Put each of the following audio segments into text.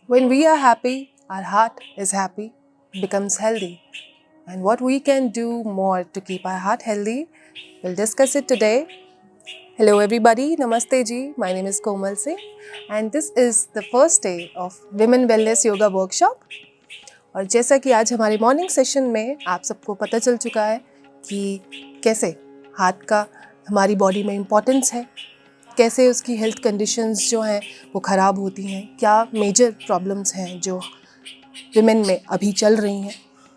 When we are happy, our heart is happy, becomes healthy. And what we can do more to keep our heart healthy, we'll discuss it today. Hello everybody, Namaste ji. My name is Komal Singh and this is the first day of Women Wellness Yoga Workshop. और जैसा कि आज हमारे morning session में आप सबको पता चल चुका है कि कैसे हार्ट का हमारी बॉडी में इम्पोर्टेंस है, कैसे उसकी हेल्थ कंडीशंस जो हैं वो ख़राब होती हैं, क्या मेजर प्रॉब्लम्स हैं जो विमेन में अभी चल रही हैं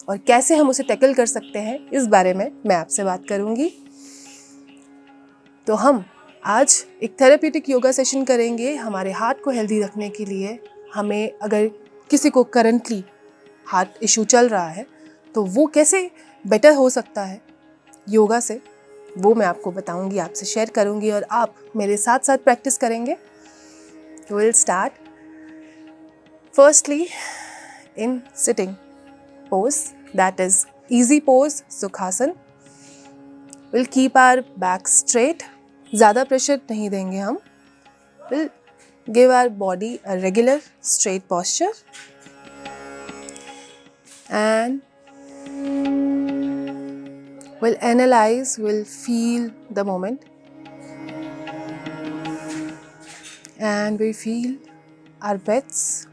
और कैसे हम उसे टैकल कर सकते हैं, इस बारे में मैं आपसे बात करूंगी। तो हम आज एक थेरेप्यूटिक योगा सेशन करेंगे हमारे हार्ट को हेल्दी रखने के लिए। हमें अगर किसी को करंटली हार्ट इशू चल रहा है तो वो कैसे बेटर हो सकता है योगा से, वो मैं आपको बताऊंगी, आपसे शेयर करूंगी और आप मेरे साथ साथ प्रैक्टिस करेंगे। We'll start firstly in sitting pose, that is easy pose, Sukhasana. We'll keep our back straight, ज़्यादा प्रेशर नहीं देंगे हम। We'll give our body a regular straight posture and we'll analyze, we'll feel the moment and we feel our breaths.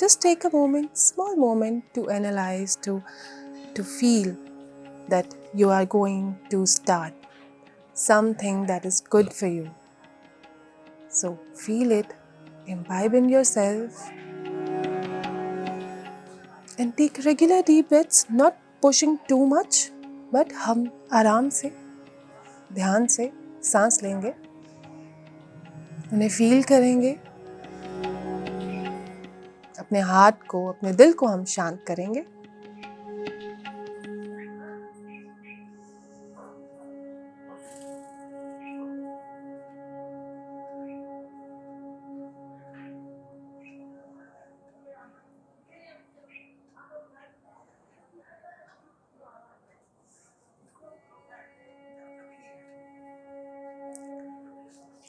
Just take a moment, small moment to analyze, to feel that you are going to start something that is good for you. So feel it, imbibe in yourself and take regular deep breaths, not pushing too much, but हम आराम से, ध्यान से सांस लेंगे, उन्हें feel करेंगे, अपने हार्ट को, अपने दिल को हम शांत करेंगे।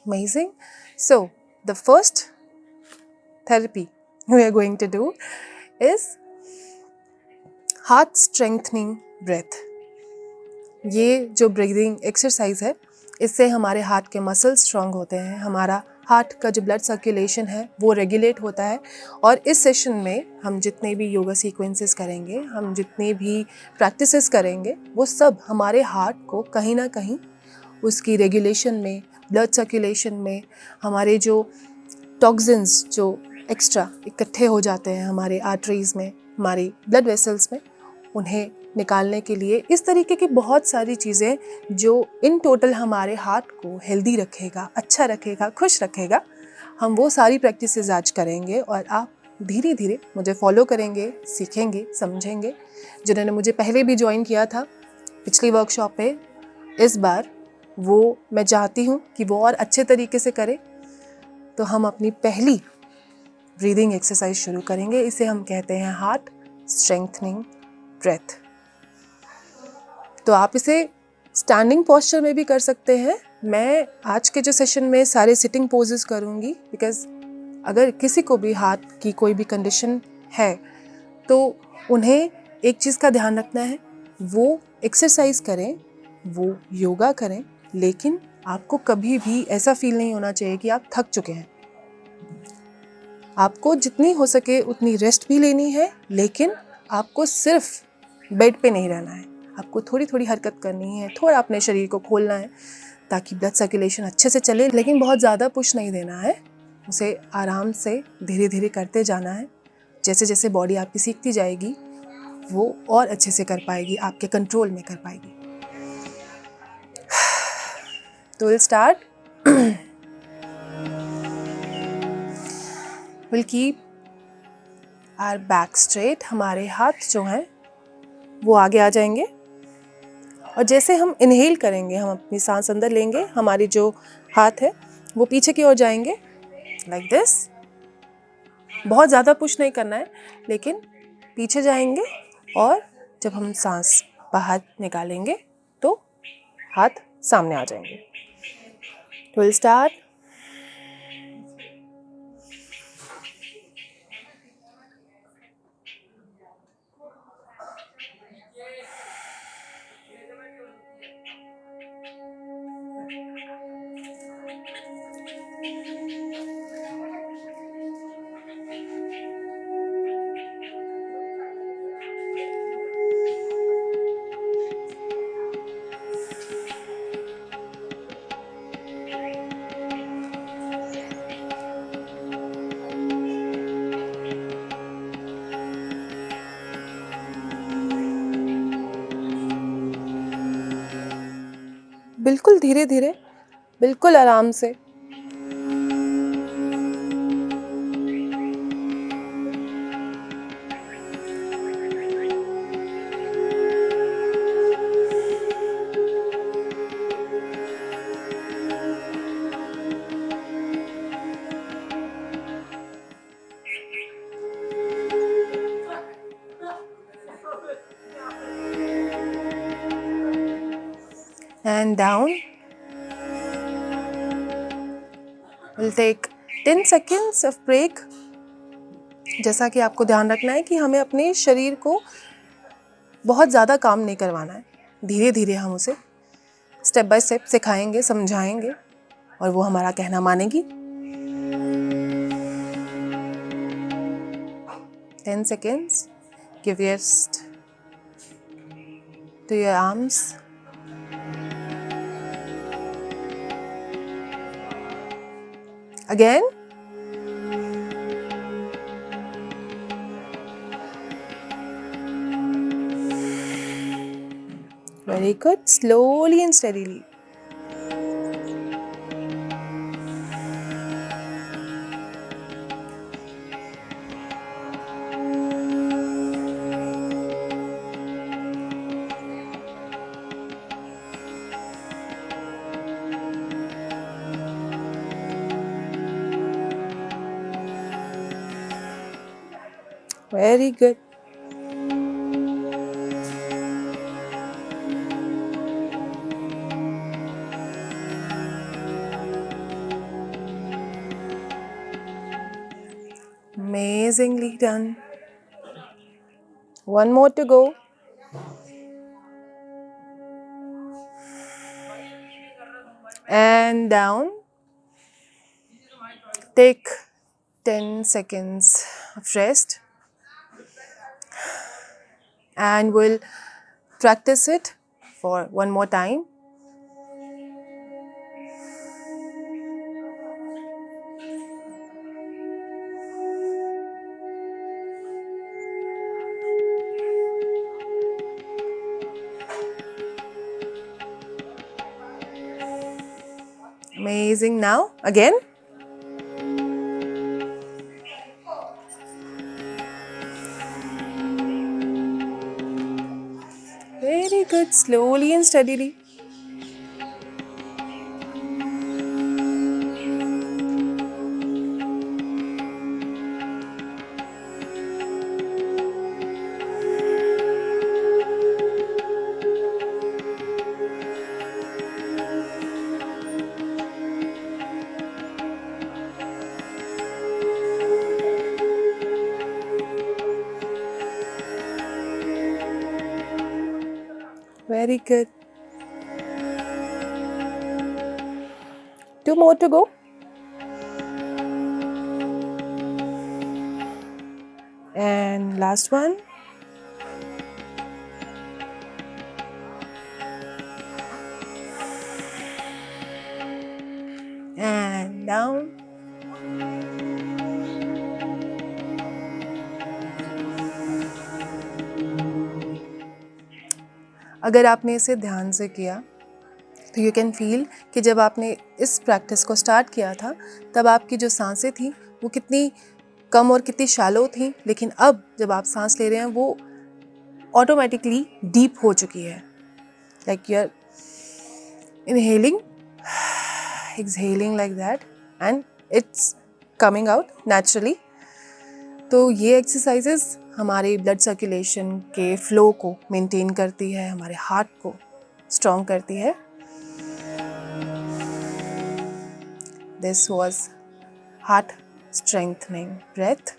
Amazing. So the first therapy we are going to do is heart strengthening breath. ये जो ब्रीदिंग एक्सरसाइज है, इससे हमारे हार्ट के मसल्स स्ट्रॉन्ग होते हैं, हमारा हार्ट का जो ब्लड सर्कुलेशन है वो रेगुलेट होता है। और इस सेशन में हम जितने भी योगा सीक्वेंसेस करेंगे, हम जितने भी प्रैक्टिसेस करेंगे, वो सब हमारे हार्ट को कहीं ना कहीं उसकी रेगुलेशन में, ब्लड सर्कुलेशन में, हमारे जो टॉक्सिन्स जो एक्स्ट्रा इकट्ठे हो जाते हैं हमारे आर्टरीज़ में, हमारी ब्लड वेसल्स में, उन्हें निकालने के लिए, इस तरीके की बहुत सारी चीज़ें जो इन टोटल हमारे हार्ट को हेल्दी रखेगा, अच्छा रखेगा, खुश रखेगा, हम वो सारी प्रैक्टिसेस आज करेंगे और आप धीरे धीरे मुझे फॉलो करेंगे, सीखेंगे, समझेंगे। जिन्होंने मुझे पहले भी ज्वाइन किया था पिछली वर्कशॉप पे, इस बार वो मैं चाहती हूँ कि वो और अच्छे तरीके से करें। तो हम अपनी पहली ब्रीदिंग एक्सरसाइज शुरू करेंगे। इसे हम कहते हैं हार्ट स्ट्रेंथनिंग ब्रेथ। तो आप इसे स्टैंडिंग पोस्चर में भी कर सकते हैं। मैं आज के जो सेशन में सारे सिटिंग पोजेस करूँगी, बिकॉज़ अगर किसी को भी हार्ट की कोई भी कंडीशन है तो उन्हें एक चीज़ का ध्यान रखना है, वो एक्सरसाइज करें, वो योगा करें, लेकिन आपको कभी भी ऐसा फील नहीं होना चाहिए कि आप थक चुके हैं। आपको जितनी हो सके उतनी रेस्ट भी लेनी है, लेकिन आपको सिर्फ बेड पे नहीं रहना है, आपको थोड़ी थोड़ी हरकत करनी है, थोड़ा अपने शरीर को खोलना है ताकि ब्लड सर्कुलेशन अच्छे से चले, लेकिन बहुत ज़्यादा पुश नहीं देना है, उसे आराम से धीरे धीरे करते जाना है। जैसे जैसे बॉडी आपकी सीखती जाएगी वो और अच्छे से कर पाएगी, आपके कंट्रोल में कर पाएगी। तो will start. Will keep our back straight, हमारे हाथ जो हैं वो आगे आ जाएंगे और जैसे हम इनहेल करेंगे, हम अपनी सांस अंदर लेंगे, हमारी जो हाथ है वो पीछे की ओर जाएंगे लाइक दिस। बहुत ज़्यादा पुश नहीं करना है, लेकिन पीछे जाएंगे और जब हम सांस बाहर निकालेंगे तो हाथ सामने आ जाएंगे। Will start. बिल्कुल धीरे धीरे, बिल्कुल आराम से। And down. We'll take 10 seconds of break. जैसा कि आपको ध्यान रखना है कि हमें अपने शरीर को बहुत ज़्यादा काम नहीं करवाना है। धीरे धीरे हम उसे स्टेप बाय स्टेप सिखाएंगे, समझाएंगे और वो हमारा कहना मानेगी। 10 seconds. Give rest to your arms. Again. Very good. Slowly and steadily. Very good. Amazingly done. One more to go. And down. Take 10 seconds of rest. And we'll practice it for one more time. Amazing. Now again. Very good. Slowly and steadily. Very good. 2 more to go. And last one. And down. अगर आपने इसे ध्यान से किया तो you can feel कि जब आपने इस प्रैक्टिस को स्टार्ट किया था तब आपकी जो सांसें थी वो कितनी कम और कितनी शैलो थी, लेकिन अब जब आप सांस ले रहे हैं वो ऑटोमेटिकली डीप हो चुकी है। Like you are inhaling, exhaling like that and it's coming out naturally. तो ये एक्सरसाइजेस हमारे ब्लड सर्कुलेशन के फ्लो को मेंटेन करती है, हमारे हार्ट को स्ट्रॉन्ग करती है. This was heart strengthening breath.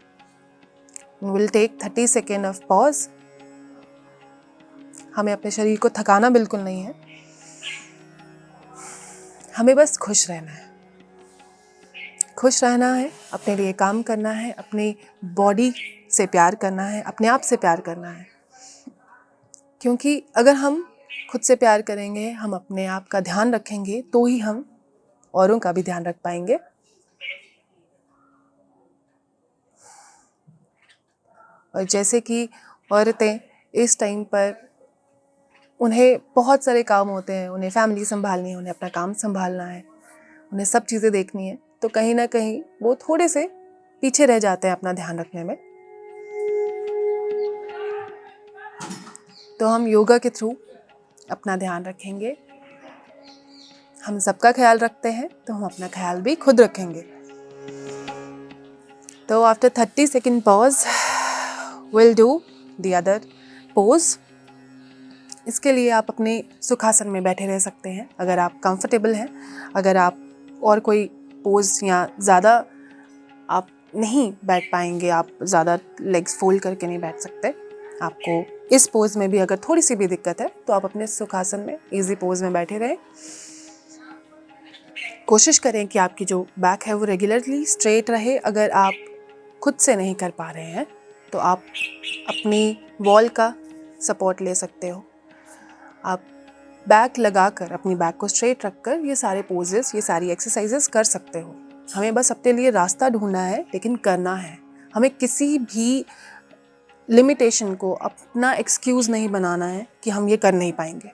We'll take 30 seconds of pause. हमें अपने शरीर को थकाना बिल्कुल नहीं है, हमें बस खुश रहना है. खुश रहना है, अपने लिए काम करना है, अपनी बॉडी से प्यार करना है, अपने आप से प्यार करना है. क्योंकि अगर हम खुद से प्यार करेंगे, हम अपने आप का ध्यान रखेंगे, तो ही हम औरों का भी ध्यान रख पाएंगे. और जैसे कि औरतें इस टाइम पर उन्हें बहुत सारे काम होते हैं, उन्हें फैमिली संभालनी है, उन्हें अपना काम संभालना है, उन्हें सब चीज़ें देखनी है, तो कहीं ना कहीं वो थोड़े से पीछे रह जाते हैं अपना ध्यान रखने में. तो हम योगा के थ्रू अपना ध्यान रखेंगे. हम सबका ख्याल रखते हैं तो हम अपना ख्याल भी खुद रखेंगे. तो after 30 second pause will do the other pose. इसके लिए आप अपने सुखासन में बैठे रह सकते हैं अगर आप कंफर्टेबल हैं. अगर आप और कोई पोज या ज़्यादा आप नहीं बैठ पाएंगे, आप ज़्यादा लेग्स फोल्ड करके नहीं बैठ सकते, आपको इस पोज में भी अगर थोड़ी सी भी दिक्कत है तो आप अपने सुखासन में इजी पोज में बैठे रहें. कोशिश करें कि आपकी जो बैक है वो रेगुलरली स्ट्रेट रहे. अगर आप खुद से नहीं कर पा रहे हैं तो आप अपनी वॉल का सपोर्ट ले सकते हो. आप बैक लगाकर अपनी बैक को स्ट्रेट रखकर ये सारे पोजेस, ये सारी एक्सरसाइजेस कर सकते हो. हमें बस अपने लिए रास्ता ढूंढना है, लेकिन करना है. हमें किसी भी लिमिटेशन को अपना एक्सक्यूज़ नहीं बनाना है कि हम ये कर नहीं पाएंगे.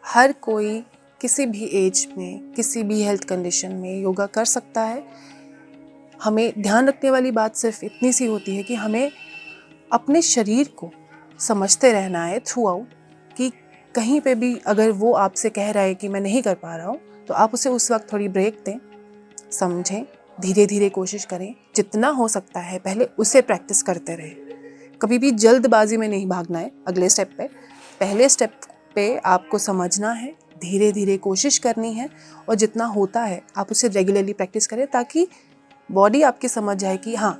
हर कोई किसी भी एज में, किसी भी हेल्थ कंडीशन में योगा कर सकता है. हमें ध्यान रखने वाली बात सिर्फ इतनी सी होती है कि हमें अपने शरीर को समझते रहना है थ्रू आउट, कि कहीं पे भी अगर वो आपसे कह रहा है कि मैं नहीं कर पा रहा हूँ, तो आप उसे उस वक्त थोड़ी ब्रेक दें, समझें, धीरे धीरे कोशिश करें. जितना हो सकता है पहले उसे प्रैक्टिस करते रहें. कभी भी जल्दबाजी में नहीं भागना है अगले स्टेप पे. पहले स्टेप पे आपको समझना है, धीरे धीरे कोशिश करनी है, और जितना होता है आप उसे रेगुलरली प्रैक्टिस करें ताकि बॉडी आपकी समझ जाए कि हाँ,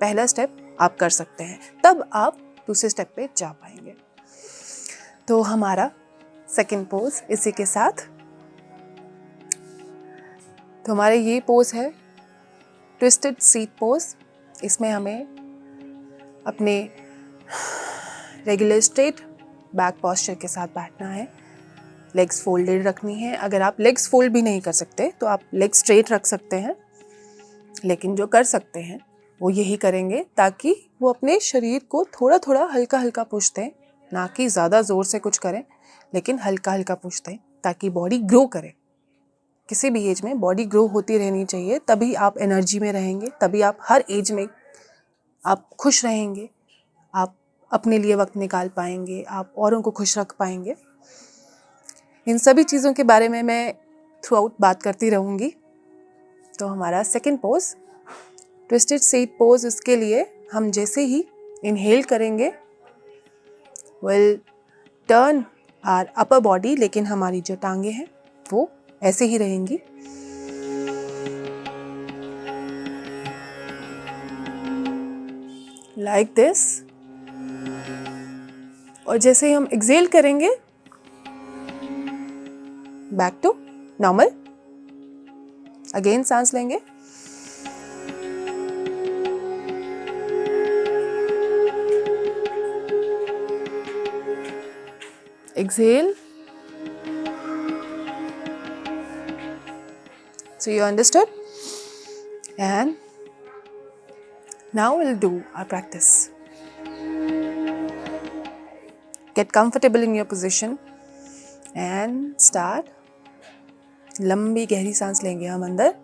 पहला स्टेप आप कर सकते हैं, तब आप दूसरे स्टेप पे जा पाएंगे. तो हमारा सेकंड पोज इसी के साथ. तो हमारे ये पोज है ट्विस्टेड सीट पोज. इसमें हमें अपने रेगुलर स्ट्रेट बैक पोस्चर के साथ बैठना है. लेग्स फोल्डेड रखनी है. अगर आप लेग्स फोल्ड भी नहीं कर सकते तो आप लेग स्ट्रेट रख सकते हैं, लेकिन जो कर सकते हैं वो यही करेंगे ताकि वो अपने शरीर को थोड़ा थोड़ा हल्का हल्का पुश दें. ना कि ज़्यादा ज़ोर से कुछ करें, लेकिन हल्का हल्का पुश दें ताकि बॉडी ग्रो करे. किसी भी एज में बॉडी ग्रो होती रहनी चाहिए, तभी आप एनर्जी में रहेंगे, तभी आप हर एज में आप खुश रहेंगे, आप अपने लिए वक्त निकाल पाएंगे, आप औरों को खुश रख पाएंगे. इन सभी चीज़ों के बारे में मैं थ्रू आउट बात करती रहूँगी. तो हमारा second pose twisted seat pose. इसके लिए हम जैसे ही इनहेल करेंगे will turn our upper body, लेकिन हमारी जो टांगे हैं वो ऐसे ही रहेंगी. Like this. और जैसे ही हम एक्सेल करेंगे बैक टू नॉर्मल. अगेन सांस लेंगे. Exhale. So you understood? And now we'll do our practice. Get comfortable in your position and start. लंबी गहरी सांस लेंगे हम अंदर.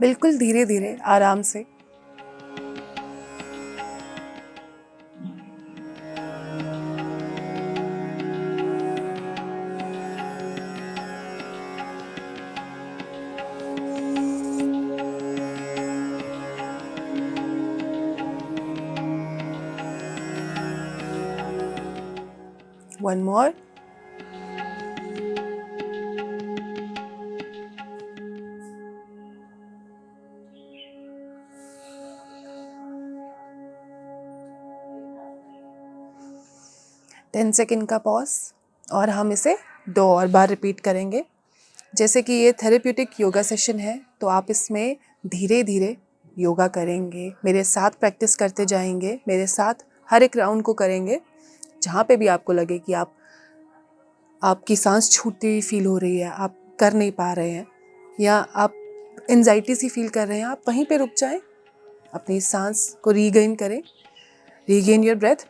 बिल्कुल धीरे धीरे आराम से। One more. टेन सेकेंड का पॉज और हम इसे 2 और बार रिपीट करेंगे। जैसे कि ये थेरेप्यूटिक योगा सेशन है तो आप इसमें धीरे धीरे योगा करेंगे, मेरे साथ प्रैक्टिस करते जाएंगे, मेरे साथ हर एक राउंड को करेंगे। जहाँ पे भी आपको लगे कि आपकी सांस छूटती हुई फील हो रही है, आप कर नहीं पा रहे हैं या आप एंजाइटी सी फील कर रहे हैं, आप वहीं पे रुक जाएं, अपनी सांस को रीगेन करें, regain your breath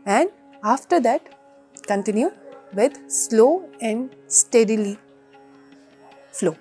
and after that continue with slow and steadily flow.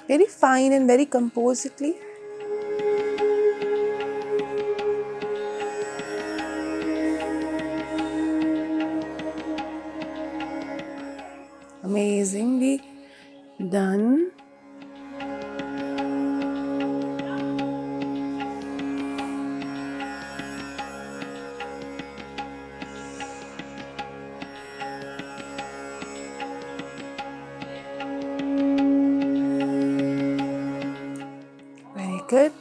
Very fine and very composedly. Amazingly done. Very good.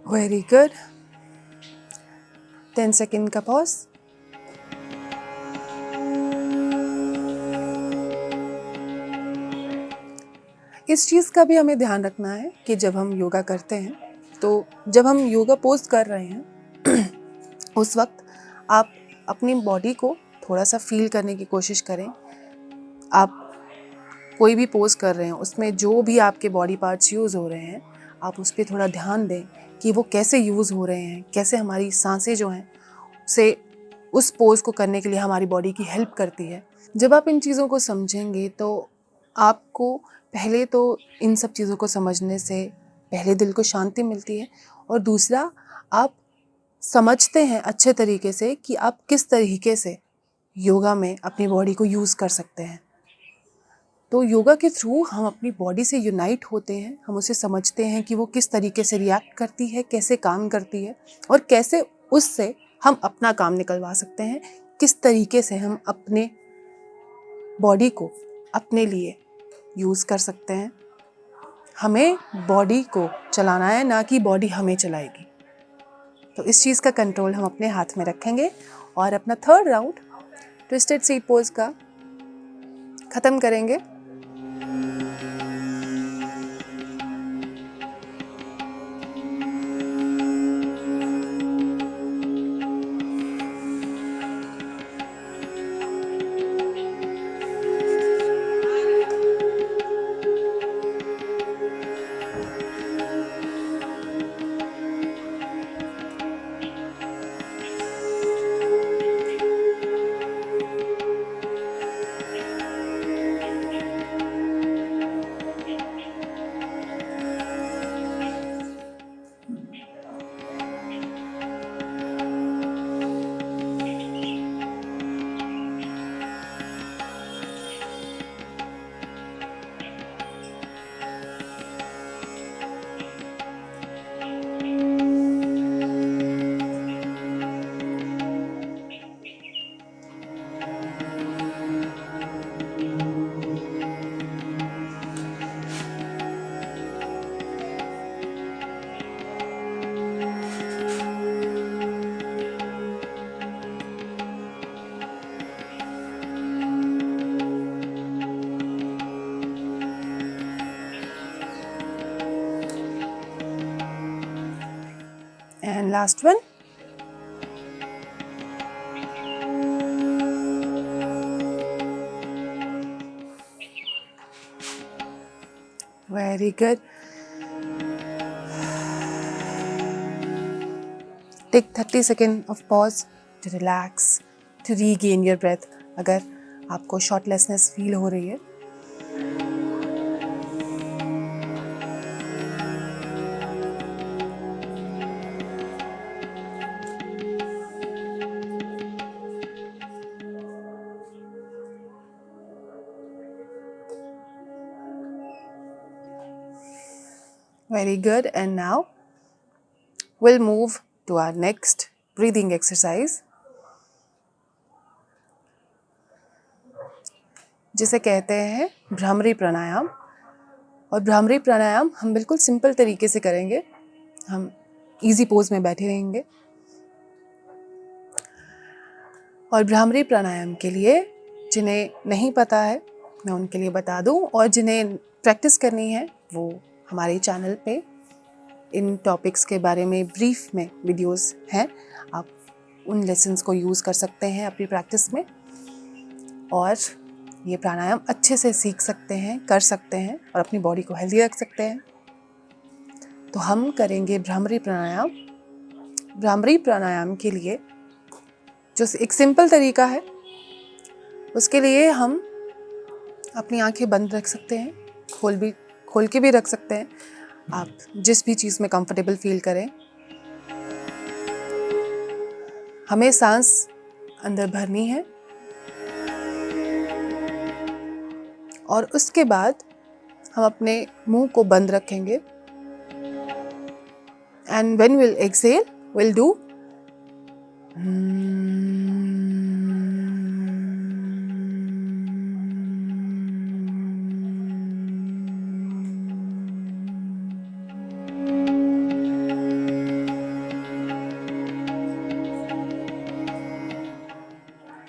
Very good. 10 second का पॉज। इस चीज़ का भी हमें ध्यान रखना है कि जब हम योगा करते हैं तो जब हम योगा पोज कर रहे हैं उस वक्त आप अपनी बॉडी को थोड़ा सा फील करने की कोशिश करें। आप कोई भी पोज कर रहे हैं उसमें जो भी आपके बॉडी पार्ट्स यूज़ हो रहे हैं आप उस पर थोड़ा ध्यान दें कि वो कैसे यूज़ हो रहे हैं, कैसे हमारी सांसें जो हैं उसे उस पोज को करने के लिए हमारी बॉडी की हेल्प करती है। जब आप इन चीज़ों को समझेंगे तो आपको पहले तो इन सब चीज़ों को समझने से पहले दिल को शांति मिलती है और दूसरा आप समझते हैं अच्छे तरीके से कि आप किस तरीके से योगा में अपनी बॉडी को यूज़ कर सकते हैं। तो योगा के थ्रू हम अपनी बॉडी से यूनाइट होते हैं, हम उसे समझते हैं कि वो किस तरीके से रिएक्ट करती है, कैसे काम करती है और कैसे उससे हम अपना काम निकलवा सकते हैं, किस तरीके से हम अपने बॉडी को अपने लिए यूज़ कर सकते हैं। हमें बॉडी को चलाना है, ना कि बॉडी हमें चलाएगी। तो इस चीज़ का कंट्रोल हम अपने हाथ में रखेंगे और अपना 3rd round twisted seat pose का ख़त्म करेंगे। And last one. Very good. Take 30 seconds of pause to relax, to regain your breath. अगर आपको shortlessness feel हो रही है. Very good. And now we'll move to our next breathing exercise, जिसे कहते हैं भ्रामरी प्राणायाम. और भ्रामरी प्राणायाम हम बिल्कुल सिंपल तरीके से करेंगे. हम इजी पोज में बैठे रहेंगे. और भ्रामरी प्राणायाम के लिए जिन्हें नहीं पता है मैं उनके लिए बता दूं, और जिन्हें प्रैक्टिस करनी है वो हमारे चैनल पे इन टॉपिक्स के बारे में ब्रीफ में वीडियोस हैं. आप उन लेसन्स को यूज़ कर सकते हैं अपनी प्रैक्टिस में, और ये प्राणायाम अच्छे से सीख सकते हैं, कर सकते हैं, और अपनी बॉडी को हेल्दी रख सकते हैं. तो हम करेंगे भ्रामरी प्राणायाम. भ्रामरी प्राणायाम के लिए जो एक सिंपल तरीका है, उसके लिए हम अपनी आंखें बंद रख सकते हैं, खोल के भी रख सकते हैं. आप जिस भी चीज़ में कंफर्टेबल फील करें. हमें सांस अंदर भरनी है और उसके बाद हम अपने मुंह को बंद रखेंगे. And when will exhale will do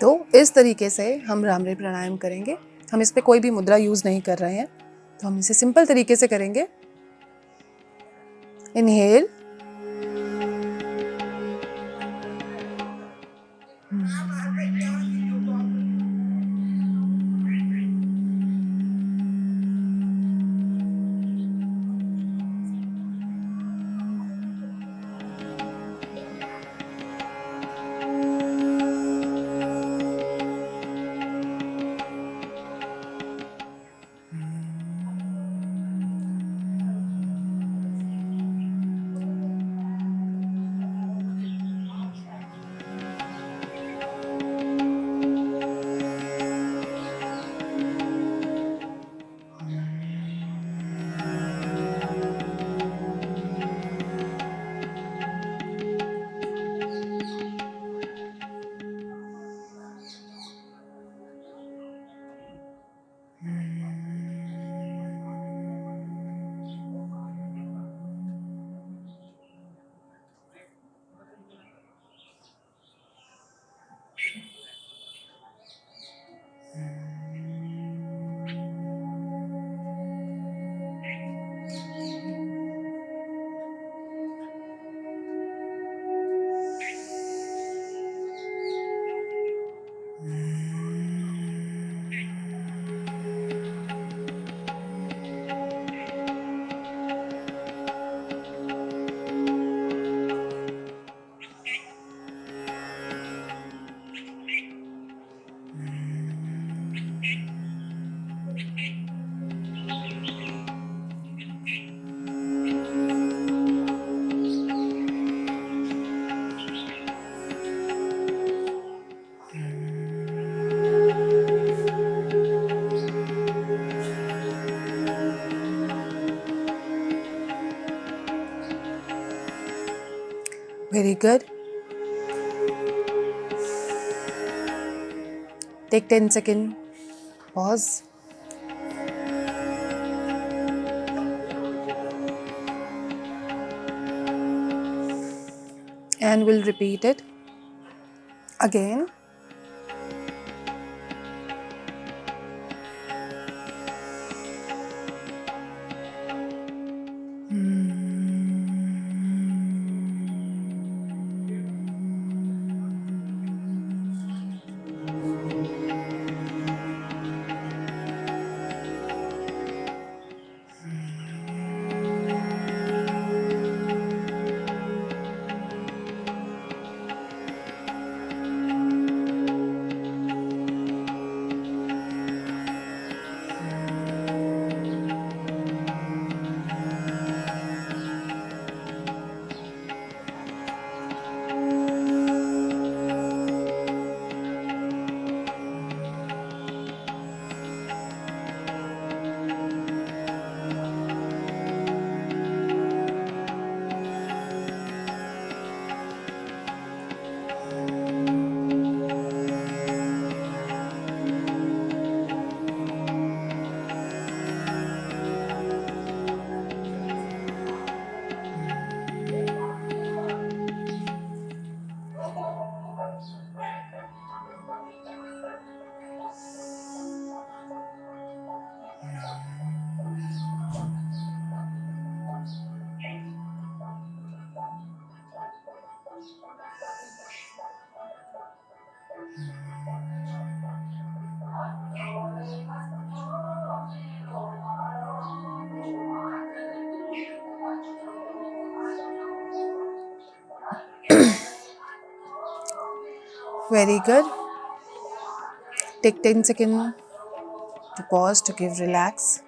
तो इस तरीके से हम भ्रामरी प्राणायाम करेंगे. हम इस पे कोई भी मुद्रा यूज़ नहीं कर रहे हैं, तो हम इसे सिंपल तरीके से करेंगे. Inhale, very good. Take 10 second pause. And we'll repeat it again. Very good. Take 10 seconds to pause to give relax.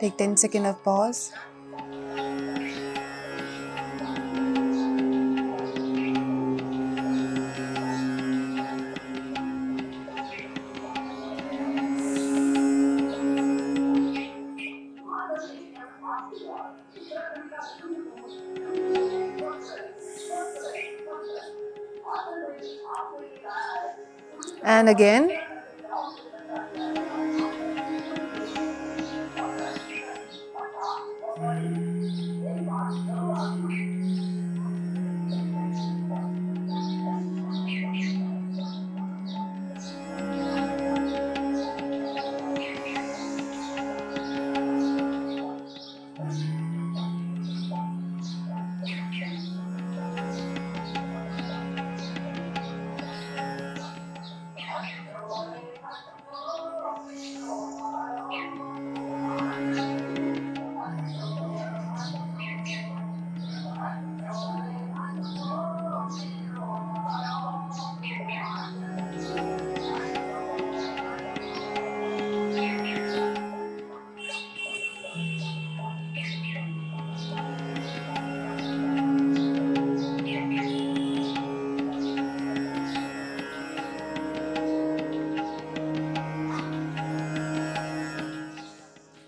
Take 10 seconds of pause. And again.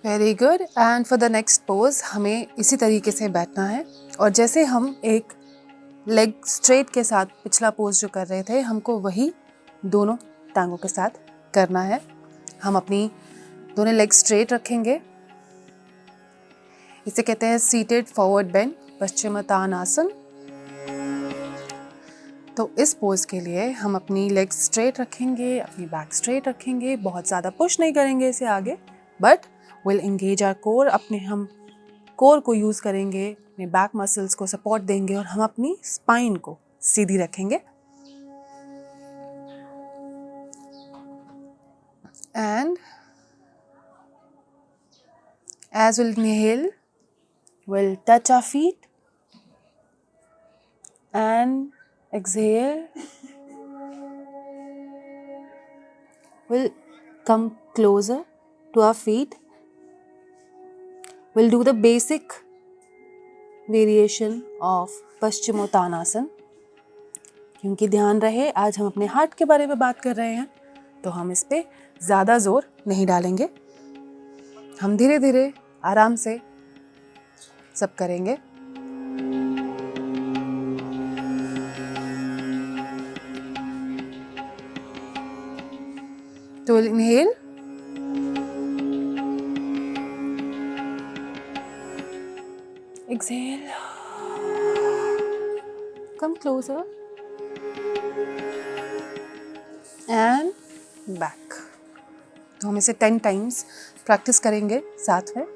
Very good. And for the next pose हमें इसी तरीके से बैठना है और जैसे हम एक लेग स्ट्रेट के साथ पिछला पोज जो कर रहे थे हमको वही दोनों टांगों के साथ करना है. हम अपनी दोनों लेग स्ट्रेट रखेंगे. इसे कहते हैं सीटेड फॉरवर्ड बेंड पश्चिमोत्तानासन. तो इस पोज के लिए हम अपनी लेग स्ट्रेट रखेंगे, अपनी बैक स्ट्रेट रखेंगे. बहुत ज़्यादा पुश नहीं करेंगे इसे आगे, but will engage our core. अपने हम कोर को यूज़ करेंगे, अपने बैक मसल्स को सपोर्ट देंगे और हम अपनी स्पाइन को सीधी रखेंगे. And as we'll inhale, we'll touch our feet and exhale. We'll come closer to our feet. We'll do the basic variation of Paschimottanasana. क्योंकि ध्यान रहे आज हम अपने हार्ट के बारे में बात कर रहे हैं तो हम इस पे ज़्यादा जोर नहीं डालेंगे. हम धीरे धीरे आराम से सब करेंगे. तो inhale, exhale, come closer and back. तो हम इसे 10 टाइम्स प्रैक्टिस करेंगे साथ में.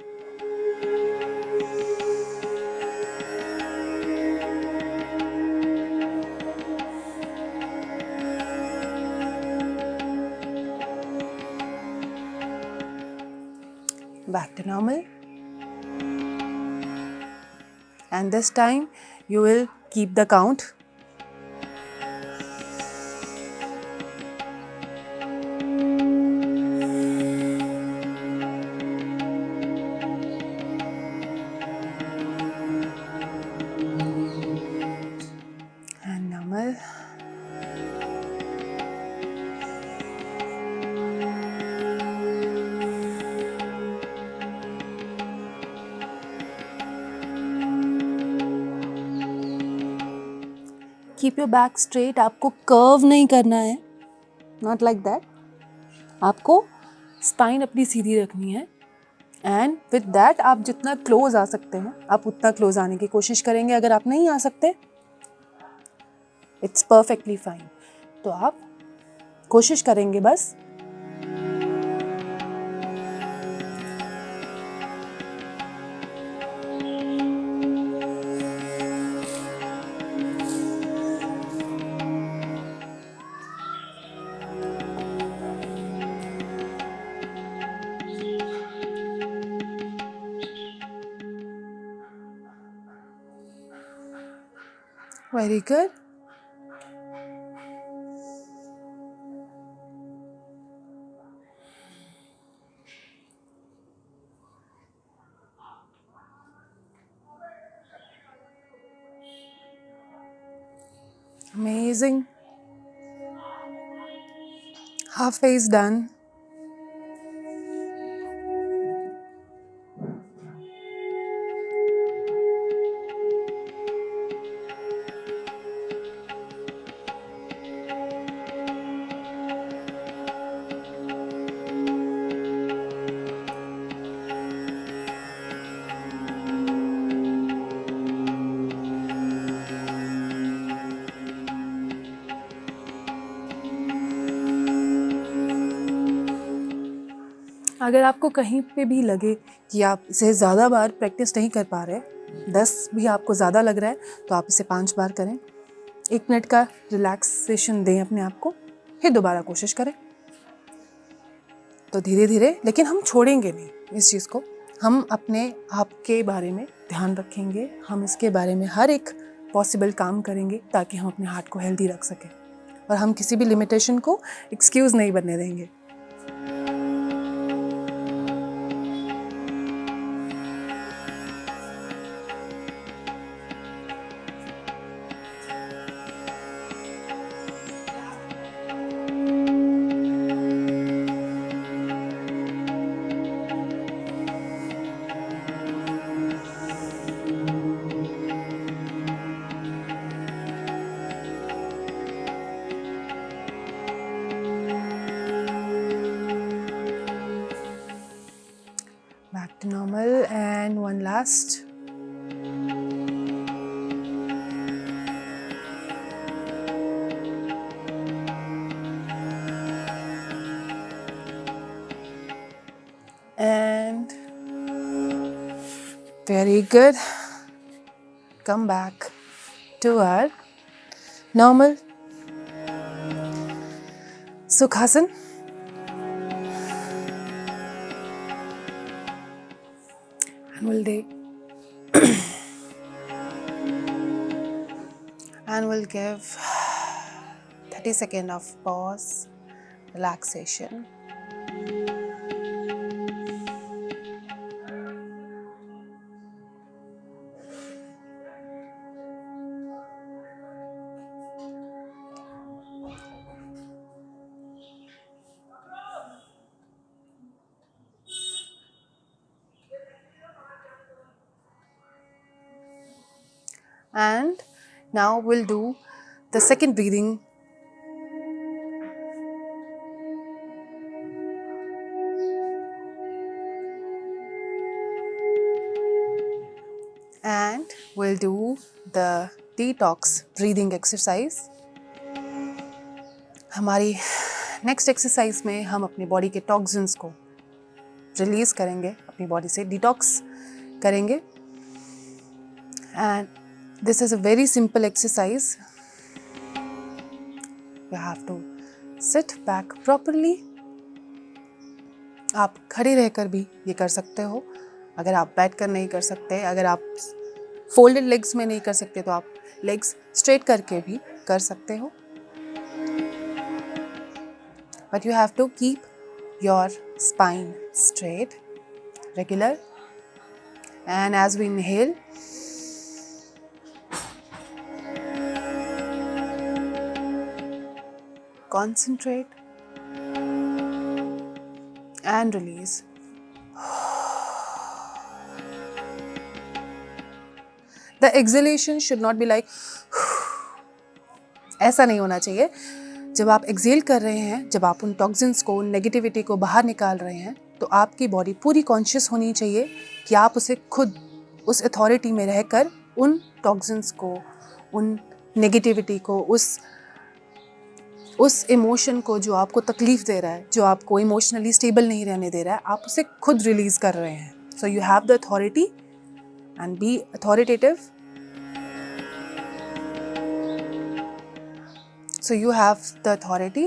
Back to normal. And this time you will keep the count. And normal. Keep your back straight. आपको कर्व नहीं करना है, नॉट लाइक दैट. आपको स्पाइन अपनी सीधी रखनी है. एंड विद दैट आप जितना क्लोज आ सकते हैं आप उतना क्लोज आने की कोशिश करेंगे. अगर आप नहीं आ सकते इट्स परफेक्टली फाइन. तो आप कोशिश करेंगे बस. Very good. Amazing. Halfway is done. अगर आपको कहीं पे भी लगे कि आप इसे ज़्यादा बार प्रैक्टिस नहीं कर पा रहे, 10 भी आपको ज़्यादा लग रहा है, तो आप इसे 5 बार करें। 1 मिनट का रिलैक्सेशन दें अपने आप को, फिर दोबारा कोशिश करें। तो धीरे धीरे, लेकिन हम छोड़ेंगे नहीं इस चीज़ को। हम अपने आप के बारे में ध्यान रखेंगे, हम इसके बारे में हर एक पॉसिबल काम करेंगे ताकि हम अपने हार्ट को हेल्दी रख सकें, और हम किसी भी लिमिटेशन को एक्सक्यूज़ नहीं बनने देंगे। Back to normal, and one last. And very good. Come back to our normal Sukhasana. And we'll give 30 seconds of pause, relaxation. And now we'll do the second breathing. And we'll do the detox breathing exercise. हमारी next exercise में हम अपनी body के toxins को release करेंगे, अपनी body से detox करेंगे. And this is a very simple exercise. You have to sit back properly. आप खड़े रहकर भी ये कर सकते हो. अगर आप बैठ कर नहीं कर सकते, अगर आप फोल्डेड लेग्स में नहीं कर सकते, तो आप लेग्स स्ट्रेट करके भी कर सकते हो. But you have to keep your spine straight, regular. And as we inhale, concentrate and release. The exhalation should not be like ऐसा नहीं होना चाहिए. जब आप एक्सेल कर रहे हैं, जब आप उन टॉक्सिन्स को, उन नेगेटिविटी को बाहर निकाल रहे हैं, तो आपकी बॉडी पूरी कॉन्शियस होनी चाहिए कि आप उसे खुद उस अथॉरिटी में रहकर उन टॉक्सिन्स को, उन नेगेटिविटी को, उस इमोशन को जो आपको तकलीफ दे रहा है, जो आपको इमोशनली स्टेबल नहीं रहने दे रहा है, आप उसे खुद रिलीज कर रहे हैं. So you have the authority and be authoritative. So you have the authority,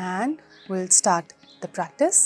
and we'll start the practice.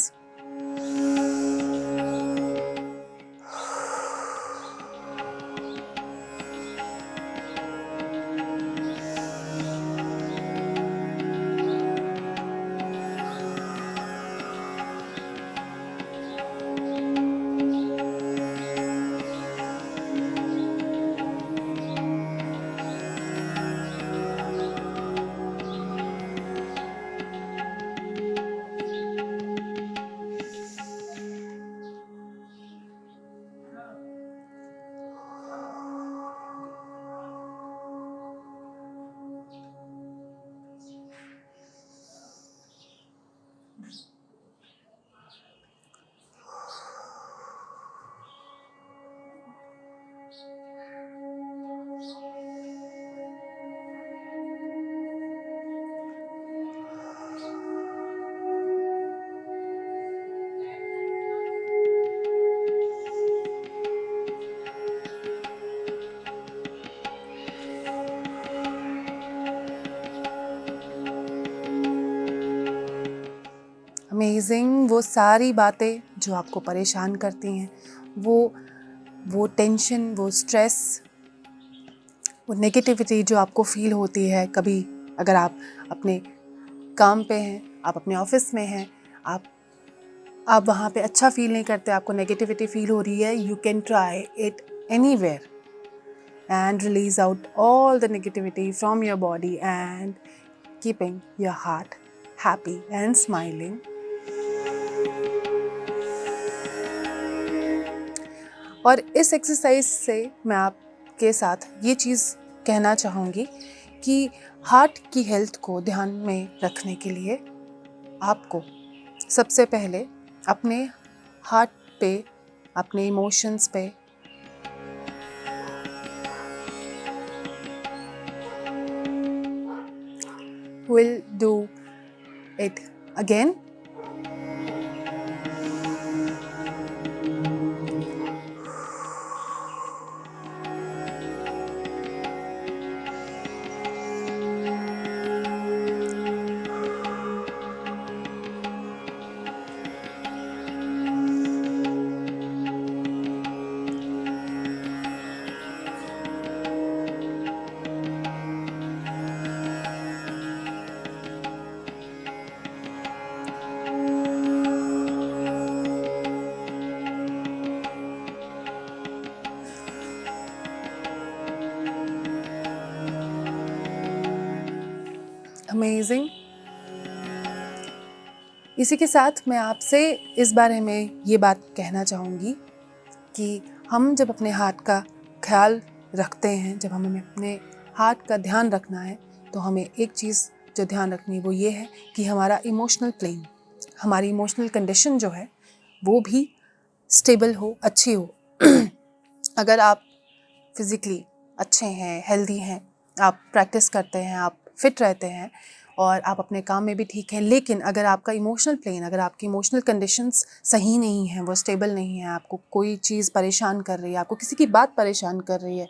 Amazing. वो सारी बातें जो आपको परेशान करती हैं, वो टेंशन, वो स्ट्रेस, वो नेगेटिविटी जो आपको फील होती है, कभी अगर आप अपने काम पे हैं, आप अपने ऑफिस में हैं, आप वहाँ पे अच्छा फील नहीं करते, आपको नेगेटिविटी फील हो रही है, you can try it anywhere and release out all the negativity from your body and keeping your heart happy and smiling. और इस एक्सरसाइज से मैं आपके साथ ये चीज़ कहना चाहूँगी कि हार्ट की हेल्थ को ध्यान में रखने के लिए आपको सबसे पहले अपने हार्ट पे, अपने इमोशंस पे will do it again. Amazing. इसी के साथ मैं आपसे इस बारे में ये बात कहना चाहूँगी कि हम जब अपने हार्ट का ख्याल रखते हैं, जब हमें अपने हार्ट का ध्यान रखना है, तो हमें एक चीज़ जो ध्यान रखनी वो ये है कि हमारा इमोशनल प्लेन, हमारी इमोशनल कंडीशन जो है वो भी स्टेबल हो, अच्छी हो। अगर आप फिज़िकली अच्छे हैं, हेल्दी हैं, आप प्रैक्टिस करते हैं, आप फिट रहते हैं और आप अपने काम में भी ठीक हैं, लेकिन अगर आपका इमोशनल प्लेन, अगर आपकी इमोशनल कंडीशंस सही नहीं हैं, वो स्टेबल नहीं है, आपको कोई चीज़ परेशान कर रही है, आपको किसी की बात परेशान कर रही है,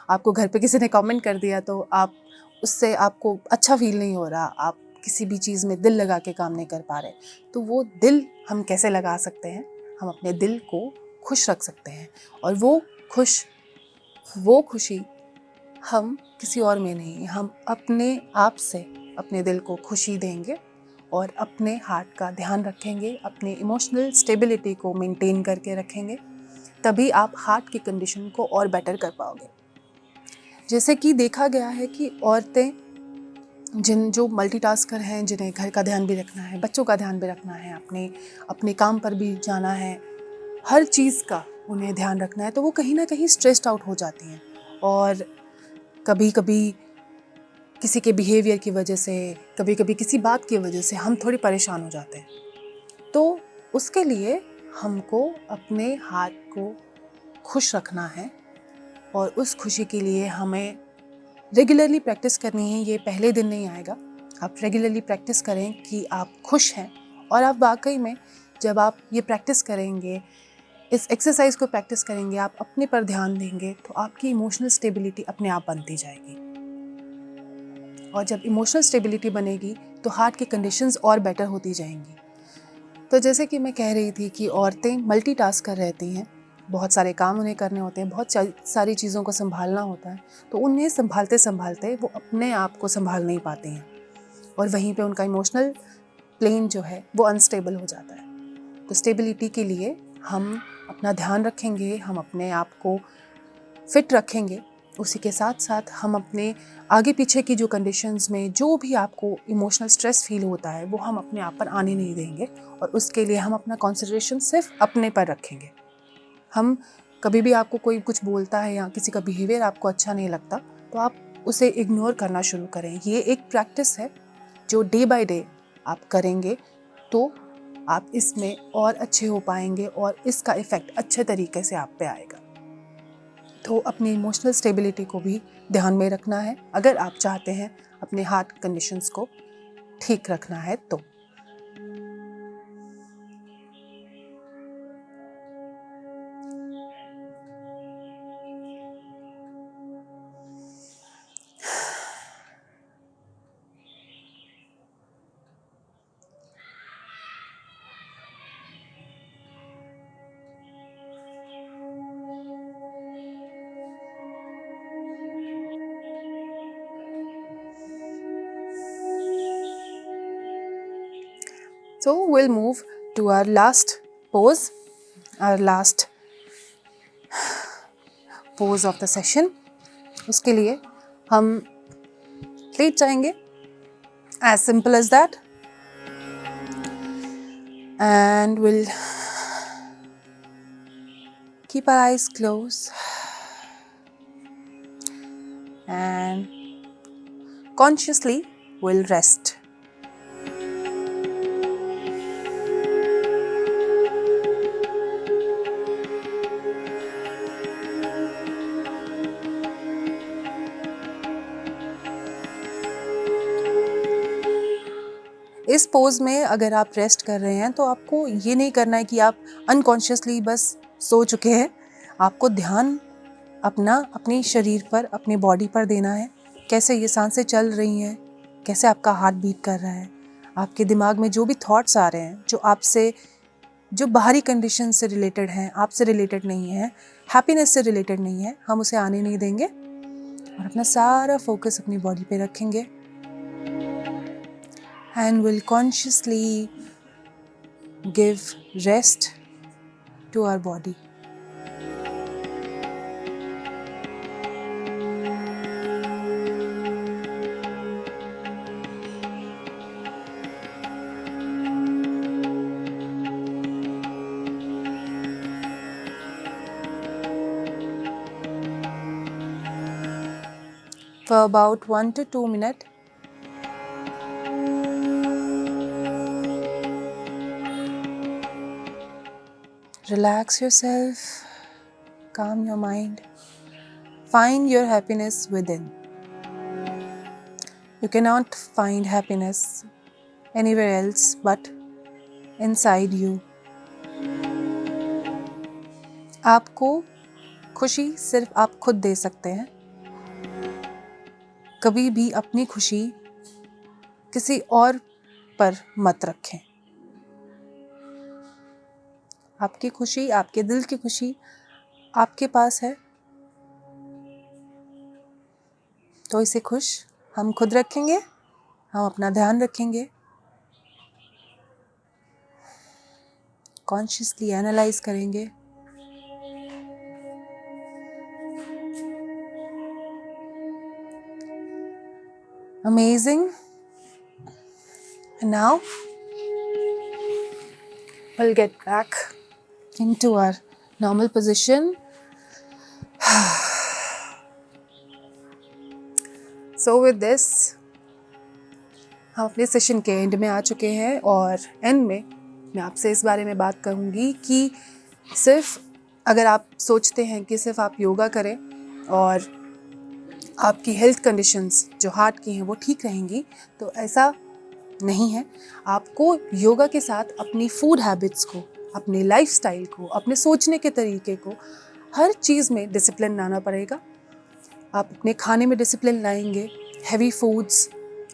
आपको घर पे किसी ने कमेंट कर दिया तो आप उससे आपको अच्छा फील नहीं हो रहा, आप किसी भी चीज़ में दिल लगा के काम नहीं कर पा रहे, तो वो दिल हम कैसे लगा सकते हैं? हम अपने दिल को खुश रख सकते हैं और वो खुशी हम किसी और में नहीं, हम अपने आप से अपने दिल को खुशी देंगे और अपने हार्ट का ध्यान रखेंगे, अपने इमोशनल स्टेबिलिटी को मेंटेन करके रखेंगे, तभी आप हार्ट की कंडीशन को और बेटर कर पाओगे। जैसे कि देखा गया है कि औरतें जो मल्टीटास्कर हैं, जिन्हें घर का ध्यान भी रखना है, बच्चों का ध्यान भी रखना है, अपने काम पर भी जाना है, हर चीज़ का उन्हें ध्यान रखना है, तो वो कहीं ना कहीं स्ट्रेस्ड आउट हो जाती हैं और कभी कभी किसी के बिहेवियर की वजह से, कभी कभी किसी बात की वजह से हम थोड़ी परेशान हो जाते हैं। तो उसके लिए हमको अपने हार्ट को खुश रखना है और उस खुशी के लिए हमें रेगुलरली प्रैक्टिस करनी है। ये पहले दिन नहीं आएगा, आप रेगुलरली प्रैक्टिस करें कि आप खुश हैं और आप वाकई में जब आप ये प्रैक्टिस करेंगे, इस एक्सरसाइज को प्रैक्टिस करेंगे, आप अपने पर ध्यान देंगे तो आपकी इमोशनल स्टेबिलिटी अपने आप बनती जाएगी और जब इमोशनल स्टेबिलिटी बनेगी तो हार्ट की कंडीशंस और बेटर होती जाएंगी। तो जैसे कि मैं कह रही थी कि औरतें मल्टीटास्कर रहती हैं, बहुत सारे काम उन्हें करने होते हैं, बहुत सारी चीज़ों को संभालना होता है, तो उन्हें संभालते संभालते वो अपने आप को संभाल नहीं पाती हैं और वहीं पे उनका इमोशनल प्लेन जो है वो अनस्टेबल हो जाता है। तो स्टेबिलिटी के लिए हम अपना ध्यान रखेंगे, हम अपने आप को फिट रखेंगे, उसी के साथ साथ हम अपने आगे पीछे की जो कंडीशंस में जो भी आपको इमोशनल स्ट्रेस फील होता है वो हम अपने आप पर आने नहीं देंगे और उसके लिए हम अपना कंसंट्रेशन सिर्फ अपने पर रखेंगे। हम कभी भी आपको कोई कुछ बोलता है या किसी का बिहेवियर आपको अच्छा नहीं लगता तो आप उसे इग्नोर करना शुरू करें। ये एक प्रैक्टिस है जो डे बाय डे आप करेंगे तो आप इसमें और अच्छे हो पाएंगे और इसका इफ़ेक्ट अच्छे तरीके से आप पे आएगा। तो अपनी इमोशनल स्टेबिलिटी को भी ध्यान में रखना है अगर आप चाहते हैं अपने हार्ट कंडीशंस को ठीक रखना है तो। So we'll move to our last pose, our last pose of the session. उसके लिए हम लेट जाएंगे, as simple as that, and we'll keep our eyes closed and consciously we'll rest. इस पोज में अगर आप रेस्ट कर रहे हैं तो आपको ये नहीं करना है कि आप अनकॉन्शियसली बस सो चुके हैं। आपको ध्यान अपने शरीर पर, अपने बॉडी पर देना है। कैसे ये सांसें चल रही हैं, कैसे आपका हार्ट बीट कर रहा है, आपके दिमाग में जो भी थॉट्स आ रहे हैं जो बाहरी कंडीशन से रिलेटेड हैं, आपसे रिलेटेड नहीं है, हैप्पीनेस से रिलेटेड नहीं है, हम उसे आने नहीं देंगे और अपना सारा फोकस अपनी बॉडी पे रखेंगे। And will consciously give rest to our body. For about 1 to 2 minutes. Relax yourself, calm your mind, find your happiness within. You cannot find happiness anywhere else but inside you. आपको खुशी सिर्फ आप खुद दे सकते हैं। कभी भी अपनी खुशी किसी और पर मत रखें। आपकी खुशी, आपके दिल की खुशी आपके पास है, तो इसे खुश हम खुद रखेंगे, हम अपना ध्यान रखेंगे, कॉन्शियसली एनालाइज करेंगे। Amazing. And now we'll get back into our normal position. So with this, हम अपने सेशन के एंड में आ चुके हैं और एंड में मैं आपसे इस बारे में बात करूँगी कि सिर्फ अगर आप सोचते हैं कि सिर्फ आप योगा करें और आपकी हेल्थ कंडीशंस जो हार्ट की हैं वो ठीक रहेंगी, तो ऐसा नहीं है। आपको योगा के साथ अपनी फूड हैबिट्स को, अपने लाइफस्टाइल को, अपने सोचने के तरीके को, हर चीज़ में डिसिप्लिन लाना पड़ेगा। आप अपने खाने में डिसिप्लिन लाएंगे, हैवी फूड्स,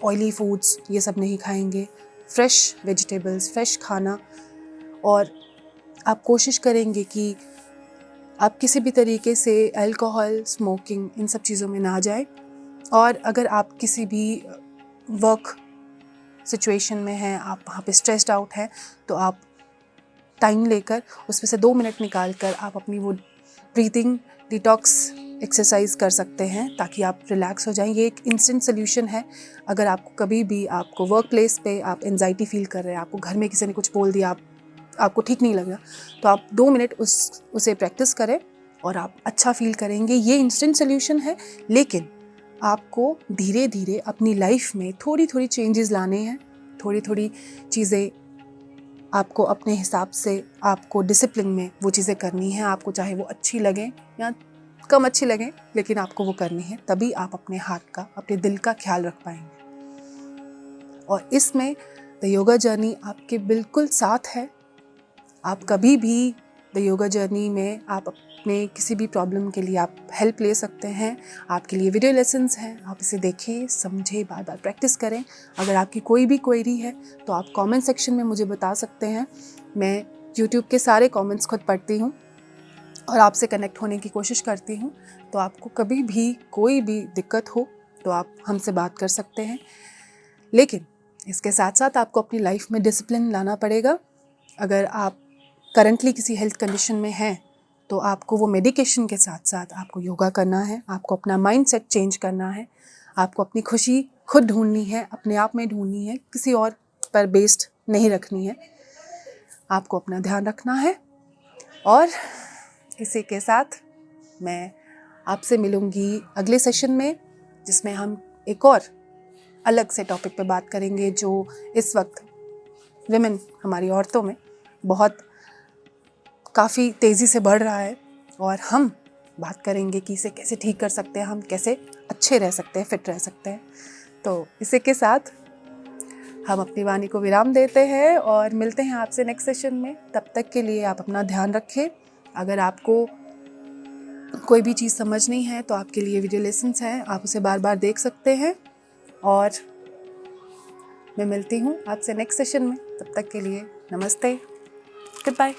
ऑयली फूड्स ये सब नहीं खाएंगे, फ्रेश वेजिटेबल्स, फ्रेश खाना, और आप कोशिश करेंगे कि आप किसी भी तरीके से अल्कोहल, स्मोकिंग इन सब चीज़ों में ना जाए। और अगर आप किसी भी वर्क सिचुएशन में हैं, आप वहाँ पे स्ट्रेस्ड आउट हैं, तो आप टाइम लेकर उसमें से 2 मिनट निकाल कर आप अपनी वो ब्रीथिंग डिटॉक्स एक्सरसाइज कर सकते हैं ताकि आप रिलैक्स हो जाएं। ये एक इंस्टेंट सोल्यूशन है। अगर आपको कभी भी आपको वर्क प्लेस पे आप एंजाइटी फील कर रहे हैं, आपको घर में किसी ने कुछ बोल दिया, आपको ठीक नहीं लग रहा, तो आप 2 मिनट उसे प्रैक्टिस करें और आप अच्छा फील करेंगे। ये इंस्टेंट सोल्यूशन है, लेकिन आपको धीरे धीरे अपनी लाइफ में थोड़ी थोड़ी चेंजेस लाने हैं, थोड़ी थोड़ी चीज़ें आपको अपने हिसाब से, आपको डिसिप्लिन में वो चीज़ें करनी हैं। आपको चाहे वो अच्छी लगें या कम अच्छी लगें, लेकिन आपको वो करनी है, तभी आप अपने हार्ट का, अपने दिल का ख्याल रख पाएंगे। और इसमें द योगा जर्नी आपके बिल्कुल साथ है। आप कभी भी द योगा जर्नी में आप अपने किसी भी प्रॉब्लम के लिए आप हेल्प ले सकते हैं। आपके लिए वीडियो लेसन्स हैं, आप इसे देखें, समझें, बार बार प्रैक्टिस करें। अगर आपकी कोई भी क्वेरी है तो आप कमेंट सेक्शन में मुझे बता सकते हैं। मैं यूट्यूब के सारे कमेंट्स खुद पढ़ती हूँ और आपसे कनेक्ट होने की कोशिश करती हूँ। तो आपको कभी भी कोई भी दिक्कत हो तो आप हमसे बात कर सकते हैं। लेकिन इसके साथ साथ आपको अपनी लाइफ में डिसिप्लिन लाना पड़ेगा। अगर आप करंटली किसी हेल्थ कंडीशन में हैं तो आपको वो मेडिकेशन के साथ साथ आपको योगा करना है, आपको अपना माइंडसेट चेंज करना है, आपको अपनी खुशी खुद ढूंढनी है, अपने आप में ढूंढनी है, किसी और पर बेस्ड नहीं रखनी है। आपको अपना ध्यान रखना है। और इसी के साथ मैं आपसे मिलूंगी अगले सेशन में, जिसमें हम एक और अलग से टॉपिक पे बात करेंगे जो इस वक्त विमेन, हमारी औरतों में बहुत काफ़ी तेज़ी से बढ़ रहा है। और हम बात करेंगे कि इसे कैसे ठीक कर सकते हैं, हम कैसे अच्छे रह सकते हैं, फिट रह सकते हैं। तो इसी के साथ हम अपनी वाणी को विराम देते हैं और मिलते हैं आपसे नेक्स्ट सेशन में। तब तक के लिए आप अपना ध्यान रखें। अगर आपको कोई भी चीज़ समझ नहीं है तो आपके लिए वीडियो लेसन्स हैं, आप उसे बार बार देख सकते हैं। और मैं मिलती हूँ आपसे नेक्स्ट सेशन में। तब तक के लिए नमस्ते, गुड बाय।